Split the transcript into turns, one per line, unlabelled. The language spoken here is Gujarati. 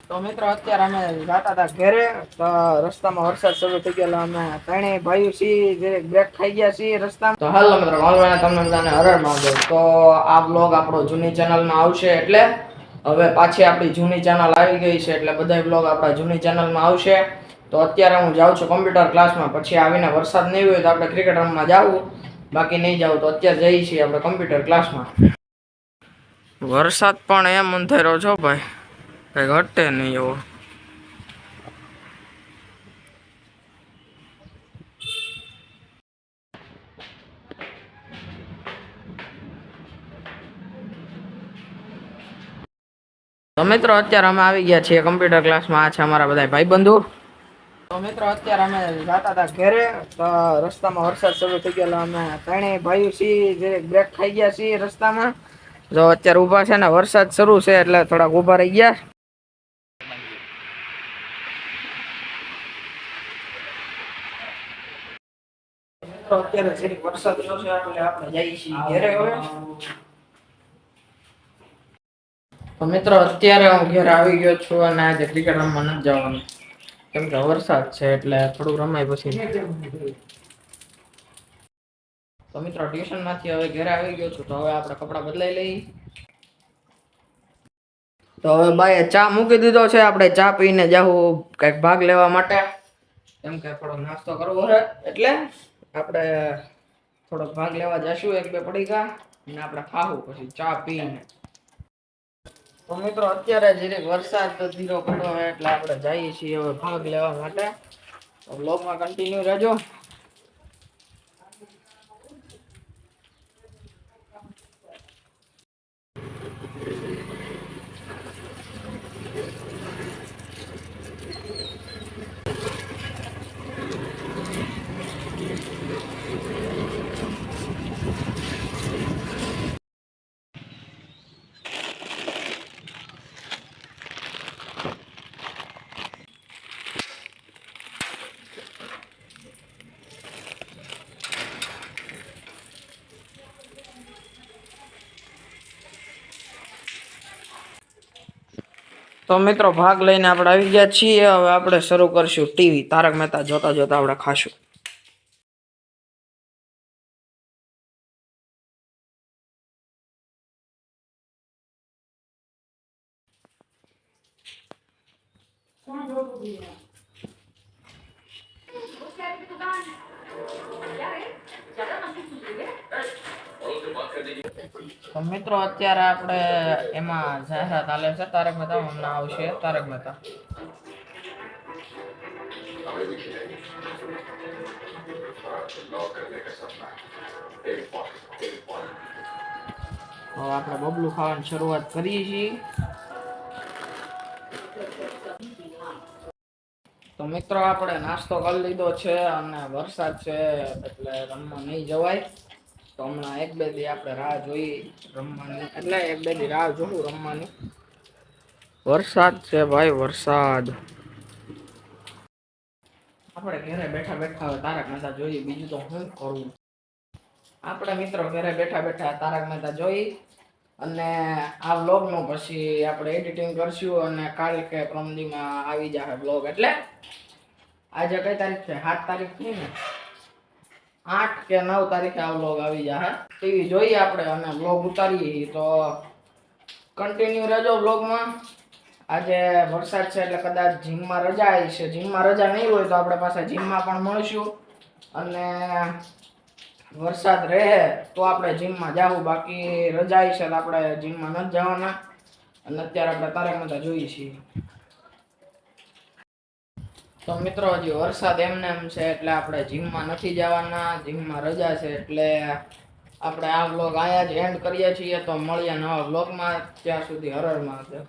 તો મિત્રો અત્યારે અમે જતા હતા ઘરે તો રસ્તામાં વરસાદ શરૂ થઈ ગયેલો અમે ત્રણેય ભાઈઓ છીએ જે બ્રેક ખાઈ ગયા છીએ રસ્તામાં. તો હાલો મિત્રો માલવાના તમને બધાને હરણ માંગો તો આ બ્લોગ આપણો જૂની ચેનલમાં આવશે એટલે હવે પાછી આપણી જૂની ચેનલ આવી ગઈ છે એટલે બધા બ્લોગ આપણા જૂની ચેનલમાં આવશે. તો અત્યારે હું જાઉં છું કોમ્પ્યુટર ક્લાસમાં, પછી આવીને વરસાદ નહીં હોય તો આપણે ક્રિકેટ રમવા જાવું, બાકી નહીં જાવ તો અત્યારે જઈએ છીએ આપણે કોમ્પ્યુટર ક્લાસમાં. વરસાદ પણ એમ અંધેરો છો ભાઈ, કઈ ઘટે નહીં એવો. તો મિત્રો અત્યારે અમે આવી ગયા છીએ કોમ્પ્યુટર ક્લાસમાં. આ છે અમારા બધા ભાઈબંધો. તો મિત્રો અત્યારે અમે જતા હતા ઘરે તો રસ્તામાં વરસાદ શરૂ થઈ ગયેલો અમે ત્રણેય ભાઈઓ છીએ જે બ્રેક ખાઈ ગયા છીએ રસ્તામાં. જો અત્યારે ઊભા છે ને વરસાદ શરૂ છે એટલે થોડાક ઊભા રહી ગયા. અત્યારે જરીક વરસાદ રહ્યો છે એટલે આપણે જઈએ છીએ ઘરે હવે. તો મિત્રો અત્યારે હું ઘરે આવી ગયો છું અને આજે ક્રિકેટ રમવા નથી જવાનું કેમ કે વરસાદ છે એટલે થોડું રમાય પછી. તો મિત્રો ટ્યુશન માંથી હવે ઘરે આવી ગયો છું તો હવે આપણે કપડા બદલાઈ લઈએ. તો હવે બાએ ચા મૂકી દીધો છે, આપણે ચા પીને જાવું કઈક ભાગ લેવા માટે કેમ કે થોડો નાસ્તો કરવો છે એટલે આપણે થોડોક ભાગ લેવા જશું. એક બે પડીકા અને આપણે ખાવું પછી ચા પીને. તો મિત્રો અત્યારે જરીક વરસાદ ધીરો પડ્યો હોય એટલે આપણે જઈએ છીએ હવે ભાગ લેવા માટે. તો બ્લોગમાં કન્ટિન્યુ રહેજો. તો મિત્રો ભાગ લઈને આપણે આવી ગયા છીએ. હવે આપણે શરૂ કરશું ટીવી. તારક મહેતા જોતા જોતા આપણે ખાશું. તો મિત્રો અત્યારે આપણે એમાં જાહેરાત હાલે છે તારક મહેતા હમણાં આવશે તારક મહેતા. હવે આપણે બબલું ખાવાની શરૂઆત કરીએ છીએ. તો મિત્રો આપણે નાસ્તો કરી લીધો છે અને વરસાદ છે એટલે રમવા નહીં જવાય. તો હમણાં એક બે દી આપણે રાહ જોઈ રમવાની, એટલે એક બે દી રાહ જોવું રમવાની. વરસાદ છે ભાઈ, વરસાદ. આપણે ઘરે બેઠા બેઠા તારક મહેતા જોઈએ, બીજું તો શું કરવું. આપણે મિત્રો ઘરે બેઠા બેઠા તારક મહેતા જોઈ અને આ બ્લોગનું પછી આપણે એડિટિંગ કરશું અને કાલ કે પ્રમદીમાં આવી જશે બ્લોગ. એટલે આજે કઈ તારીખ છે? 7 તારીખ થઈ ને, 8 કે 9 તારીખે આ બ્લોગ આવી જશે. ટીવી જોઈએ આપણે અને બ્લોગ ઉતારીએ તો કન્ટિન્યુ રહેજો બ્લોગમાં. આજે વરસાદ છે એટલે કદાચ જીમમાં રજા આવી છે. જીમમાં રજા નહીં હોય તો આપણે પાછા જીમમાં પણ મળશું અને વરસાદ રહે તો આપણે જીમમાં જાવું, બાકી રજા આવી છે તો આપણે જીમમાં નથી જવાના. અને અત્યારે આપણે તારક મહેતા જોઈએ છીએ. તો મિત્રો હજી વરસાદ એમને એમ છે એટલે આપણે જીમમાં નથી જવાના, જીમમાં રજા છે એટલે આપણે આ બ્લોગ અહીંયા જ એન્ડ કરીએ છીએ. તો મળીએ નવા બ્લોગમાં, ત્યાં સુધી હર હર મહાદેવ.